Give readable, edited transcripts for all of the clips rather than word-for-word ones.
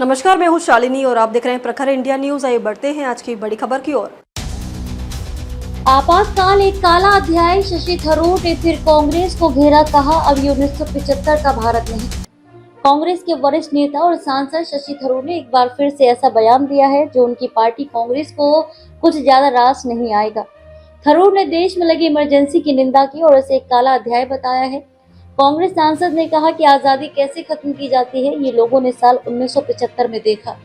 नमस्कार, मैं हूं शालिनी और आप देख रहे हैं प्रखर इंडिया न्यूज। आइए बढ़ते हैं आज की बड़ी खबर की ओर। आपातकाल एक काला अध्याय, शशि थरूर ने फिर कांग्रेस को घेरा, कहा अब ये 1975 का भारत नहीं। कांग्रेस के वरिष्ठ नेता और सांसद शशि थरूर ने एक बार फिर से ऐसा बयान दिया है जो उनकी पार्टी कांग्रेस को कुछ ज्यादा रास नहीं आएगा। थरूर ने देश में लगी इमरजेंसी की निंदा की और इसे एक काला अध्याय बताया है। कांग्रेस सांसद ने कहा कि आजादी कैसे खत्म की जाती है ये लोगों ने साल 1975 में देखा,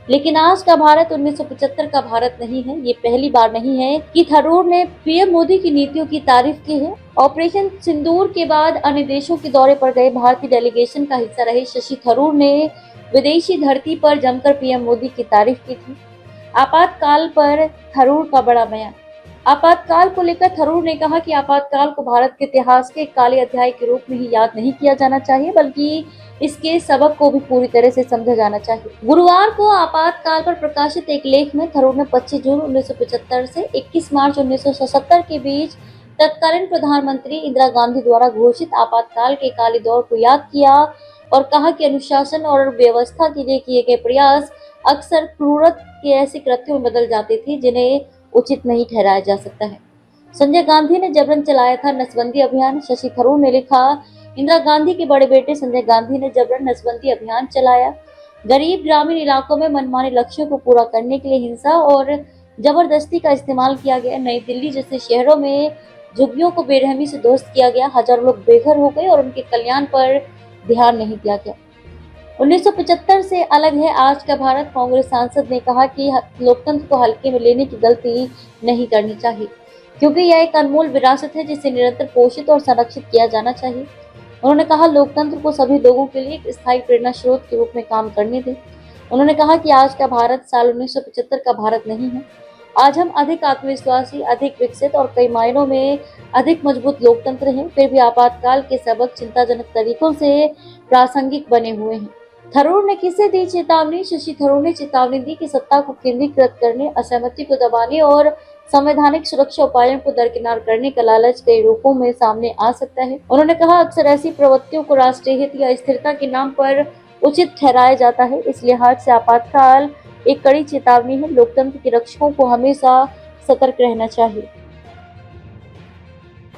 लेकिन आज का भारत 1975 का भारत नहीं है। ये पहली बार नहीं है कि थरूर ने पीएम मोदी की नीतियों की तारीफ की है। ऑपरेशन सिंदूर के बाद अन्य देशों के दौरे पर गए भारतीय डेलीगेशन का हिस्सा रहे शशि थरूर ने विदेशी धरती पर जमकर पीएम मोदी की तारीफ की थी। आपातकाल पर थरूर का बड़ा बयान। आपातकाल को लेकर थरूर ने कहा कि आपातकाल को भारत के इतिहास के काले अध्याय के रूप में ही याद नहीं किया जाना चाहिए, बल्कि इसके सबक को भी पूरी तरह से समझा जाना चाहिए। गुरुवार को आपातकाल पर प्रकाशित एक लेख में थरूर ने 25 जून 1975 से 21 मार्च 1977 के बीच तत्कालीन प्रधानमंत्री इंदिरा गांधी द्वारा घोषित आपातकाल के काले दौर को याद किया और कहा कि अनुशासन और व्यवस्था के लिए किए गए प्रयास अक्सर क्रूरता के ऐसे कृत्यों में बदल जाते थे जिन्हें उचित नहीं ठहराया जा सकता है। संजय गांधी ने जबरन चलाया था नसबंदी अभियान। शशि थरूर ने लिखा, इंदिरा गांधी के बड़े बेटे संजय गांधी ने जबरन नसबंदी अभियान चलाया। गरीब ग्रामीण इलाकों में मनमाने लक्ष्यों को पूरा करने के लिए हिंसा और जबरदस्ती का इस्तेमाल किया गया। नई दिल्ली जैसे शहरों में झुग्गियों को बेरहमी से ध्वस्त किया गया। हजारों लोग बेघर हो गए और उनके कल्याण पर ध्यान नहीं दिया गया। 1975 से अलग है आज का भारत। कांग्रेस सांसद ने कहा कि लोकतंत्र को हल्के में लेने की गलती नहीं करनी चाहिए, क्योंकि यह एक अनमोल विरासत है जिसे निरंतर पोषित और संरक्षित किया जाना चाहिए। उन्होंने कहा, लोकतंत्र को सभी लोगों के लिए एक स्थायी प्रेरणा स्रोत के रूप में काम करने दें। उन्होंने कहा कि आज का भारत साल 1975 का भारत नहीं है। आज हम अधिक आत्मविश्वासी, अधिक विकसित और कई मायनों में अधिक मजबूत लोकतंत्र हैं। फिर भी आपातकाल के सबक चिंताजनक तरीकों से प्रासंगिक बने हुए हैं। थरूर ने किसे दी चेतावनी? शशि थरूर ने चेतावनी दी कि सत्ता को केंद्रीकृत करने, असहमति को दबाने और संवैधानिक सुरक्षा उपायों को दरकिनार करने का लालच कई रूपों में सामने आ सकता है। उन्होंने कहा, अक्सर ऐसी प्रवृत्तियों को राष्ट्रीय हित या स्थिरता के नाम पर उचित ठहराया जाता है। इस लिहाज से आपातकाल एक कड़ी चेतावनी है। लोकतंत्र के रक्षकों को हमेशा सतर्क रहना चाहिए।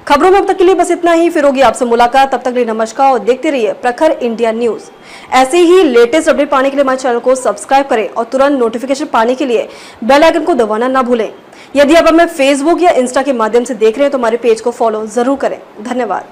खबरों में अब तक के लिए बस इतना ही। फिर होगी आपसे मुलाकात, तब तक के लिए नमस्कार और देखते रहिए प्रखर इंडिया न्यूज। ऐसे ही लेटेस्ट अपडेट पाने के लिए हमारे चैनल को सब्सक्राइब करें और तुरंत नोटिफिकेशन पाने के लिए बेल आइकन को दबाना ना भूलें। यदि आप हमें फेसबुक या इंस्टा के माध्यम से देख रहे हैं तो हमारे पेज को फॉलो जरूर करें। धन्यवाद।